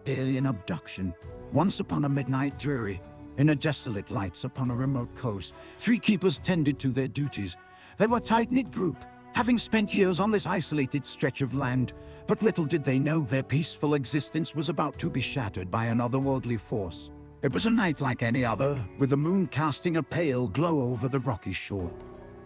Alien abduction. Once upon a midnight dreary, in a desolate lights upon a remote coast, three keepers tended to their duties. They were a tight-knit group, having spent years on this isolated stretch of land, but little did they know their peaceful existence was about to be shattered by an otherworldly force. It was a night like any other, with the moon casting a pale glow over the rocky shore.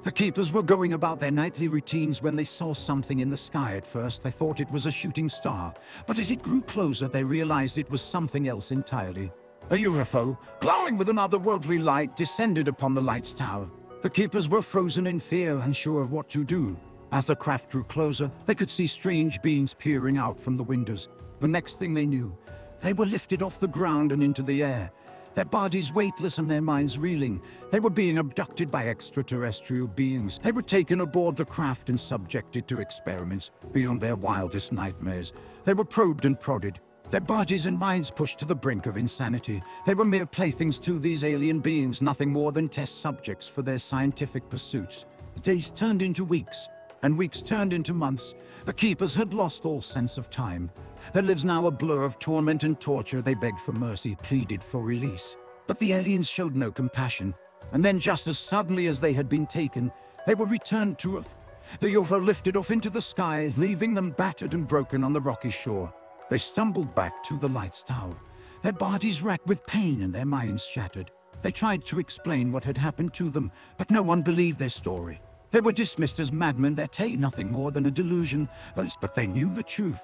The keepers were going about their nightly routines when they saw something in the sky. At first they thought it was a shooting star, but as it grew closer they realized it was something else entirely. A UFO, glowing with an otherworldly light, descended upon the light's tower. The keepers were frozen in fear, unsure of what to do. As the craft drew closer, they could see strange beings peering out from the windows. The next thing they knew, they were lifted off the ground and into the air. Their bodies weightless and their minds reeling. They were being abducted by extraterrestrial beings. They were taken aboard the craft and subjected to experiments beyond their wildest nightmares. They were probed and prodded, their bodies and minds pushed to the brink of insanity. They were mere playthings to these alien beings, nothing more than test subjects for their scientific pursuits. The days turned into weeks, and weeks turned into months. The keepers had lost all sense of time. Their lives now a blur of torment and torture. They begged for mercy, pleaded for release. But the aliens showed no compassion. And then, just as suddenly as they had been taken, they were returned to Earth. The UFO lifted off into the sky, leaving them battered and broken on the rocky shore. They stumbled back to the light's tower, their bodies racked with pain and their minds shattered. They tried to explain what had happened to them, but no one believed their story. They were dismissed as madmen, their tale nothing more than a delusion, but they knew the truth.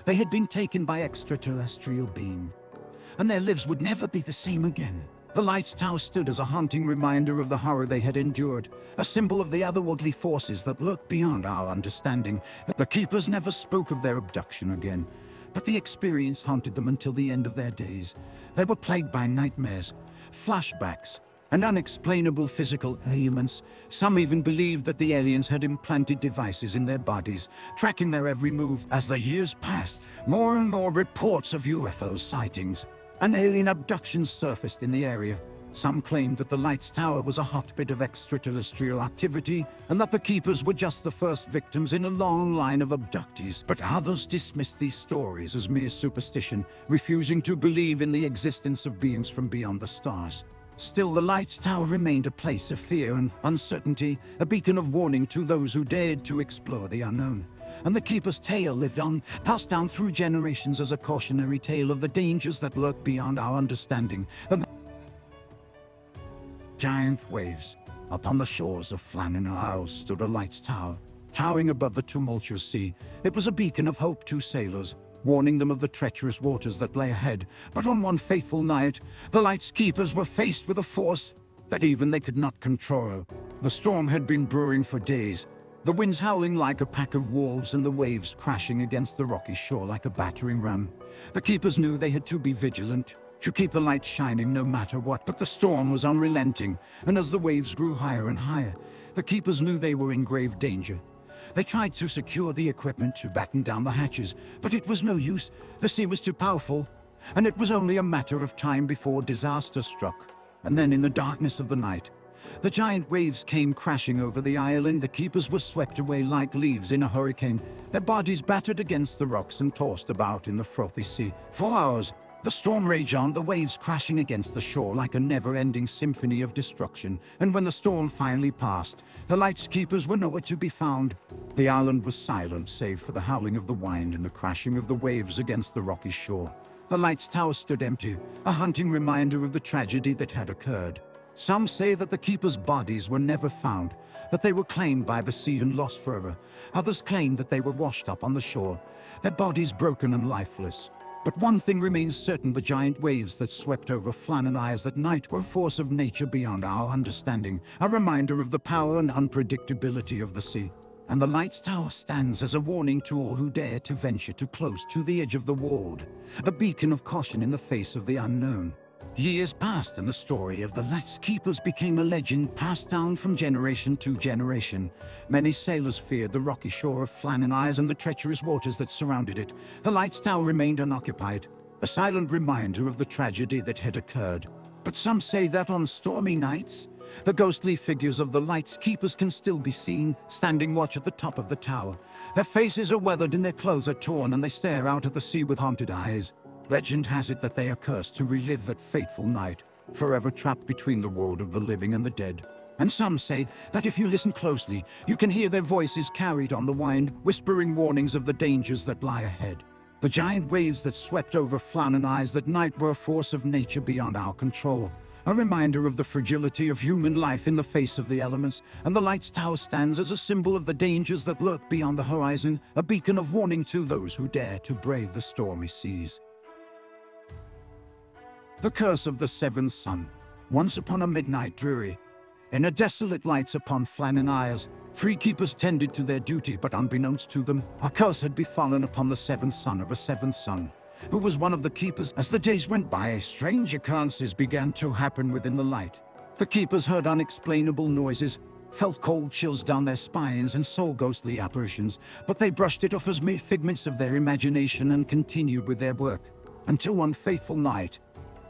They had been taken by extraterrestrial being, and their lives would never be the same again. The light's tower stood as a haunting reminder of the horror they had endured, a symbol of the otherworldly forces that lurk beyond our understanding. The keepers never spoke of their abduction again, but the experience haunted them until the end of their days. They were plagued by nightmares, flashbacks, and unexplainable physical ailments. Some even believed that the aliens had implanted devices in their bodies, tracking their every move. As the years passed, more and more reports of UFO sightings and alien abductions surfaced in the area. Some claimed that the light's tower was a hotbed of extraterrestrial activity, and that the keepers were just the first victims in a long line of abductees. But others dismissed these stories as mere superstition, refusing to believe in the existence of beings from beyond the stars. Still, the light's tower remained a place of fear and uncertainty, a beacon of warning to those who dared to explore the unknown. And the keeper's tale lived on, passed down through generations as a cautionary tale of the dangers that lurk beyond our understanding. Giant waves. Upon the shores of Flannan Isles stood a light's tower, towering above the tumultuous sea. It was a beacon of hope to sailors, warning them of the treacherous waters that lay ahead. But on one fateful night, the light's keepers were faced with a force that even they could not control. The storm had been brewing for days, the winds howling like a pack of wolves and the waves crashing against the rocky shore like a battering ram. The keepers knew they had to be vigilant, to keep the light shining no matter what. But the storm was unrelenting, and as the waves grew higher and higher, the keepers knew they were in grave danger. They tried to secure the equipment to batten down the hatches, but it was no use. The sea was too powerful, and it was only a matter of time before disaster struck. And then in the darkness of the night, the giant waves came crashing over the island. The keepers were swept away like leaves in a hurricane, their bodies battered against the rocks and tossed about in the frothy sea. For hours, the storm raged on, the waves crashing against the shore like a never-ending symphony of destruction. And when the storm finally passed, the light's keepers were nowhere to be found. The island was silent, save for the howling of the wind and the crashing of the waves against the rocky shore. The light's tower stood empty, a haunting reminder of the tragedy that had occurred. Some say that the keepers' bodies were never found, that they were claimed by the sea and lost forever. Others claim that they were washed up on the shore, their bodies broken and lifeless. But one thing remains certain: the giant waves that swept over Flannan Isles that night were a force of nature beyond our understanding, a reminder of the power and unpredictability of the sea. And the light's tower stands as a warning to all who dare to venture too close to the edge of the world, a beacon of caution in the face of the unknown. Years passed and the story of the light's keepers became a legend passed down from generation to generation. Many sailors feared the rocky shore of Flannan Isles and the treacherous waters that surrounded it. The light's tower remained unoccupied, a silent reminder of the tragedy that had occurred. But some say that on stormy nights, the ghostly figures of the light's keepers can still be seen, standing watch at the top of the tower. Their faces are weathered and their clothes are torn, and they stare out at the sea with haunted eyes. Legend has it that they are cursed to relive that fateful night, forever trapped between the world of the living and the dead. And some say that if you listen closely, you can hear their voices carried on the wind, whispering warnings of the dangers that lie ahead. The giant waves that swept over Flannan Isles that night were a force of nature beyond our control, a reminder of the fragility of human life in the face of the elements, and the Lighthouse stands as a symbol of the dangers that lurk beyond the horizon, a beacon of warning to those who dare to brave the stormy seas. The Curse of the Seventh Sun. Once upon a midnight dreary, in a desolate lights upon Flannan Isles, three keepers tended to their duty, but unbeknownst to them, a curse had befallen upon the seventh son of a seventh son, who was one of the keepers. As the days went by, strange occurrences began to happen within the light. The keepers heard unexplainable noises, felt cold chills down their spines, and saw ghostly apparitions, but they brushed it off as mere figments of their imagination and continued with their work, until one fateful night,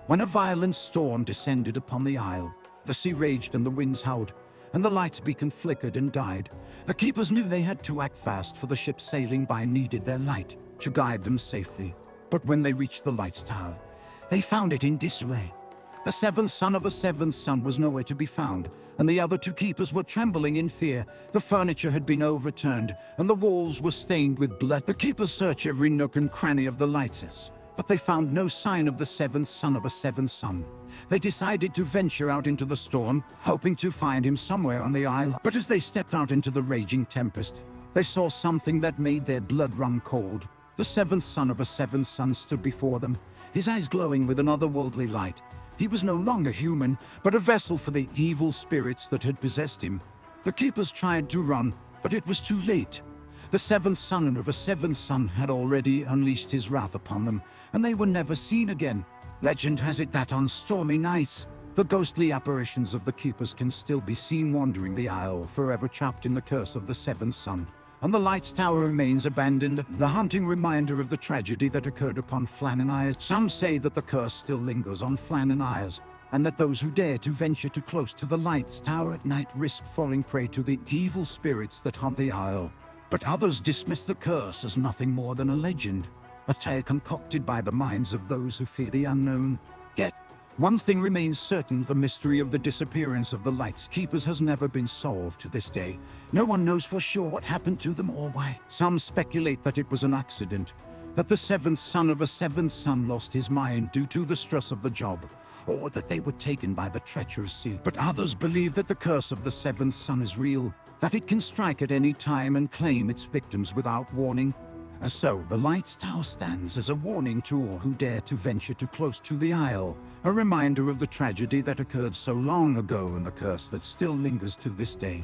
when a violent storm descended upon the isle. The sea raged and the winds howled, and the light's beacon flickered and died. The keepers knew they had to act fast, for the ship sailing by needed their light to guide them safely. But when they reached the light's tower, they found it in disarray. The seventh son of a seventh son was nowhere to be found, and the other two keepers were trembling in fear. The furniture had been overturned, and the walls were stained with blood. The keepers searched every nook and cranny of the lighthouse, but they found no sign of the seventh son of a seventh son. They decided to venture out into the storm, hoping to find him somewhere on the isle. But as they stepped out into the raging tempest, they saw something that made their blood run cold. The seventh son of a seventh son stood before them, his eyes glowing with an otherworldly light. He was no longer human, but a vessel for the evil spirits that had possessed him. The keepers tried to run, but it was too late. The seventh son of a seventh son had already unleashed his wrath upon them, and they were never seen again. Legend has it that on stormy nights, the ghostly apparitions of the keepers can still be seen wandering the isle, forever trapped in the curse of the seventh son. And the light's tower remains abandoned, the haunting reminder of the tragedy that occurred upon Flannan Isles. Some say that the curse still lingers on Flannan Isles, and that those who dare to venture too close to the light's tower at night risk falling prey to the evil spirits that haunt the isle. But others dismiss the curse as nothing more than a legend, a tale concocted by the minds of those who fear the unknown. Yet, one thing remains certain: the mystery of the disappearance of the Light's Keepers has never been solved to this day. No one knows for sure what happened to them or why. Some speculate that it was an accident, that the seventh son of a seventh son lost his mind due to the stress of the job, or that they were taken by the treacherous sea. But others believe that the curse of the seventh son is real, that it can strike at any time and claim its victims without warning. And so, the Light's Tower stands as a warning to all who dare to venture too close to the isle, a reminder of the tragedy that occurred so long ago and the curse that still lingers to this day.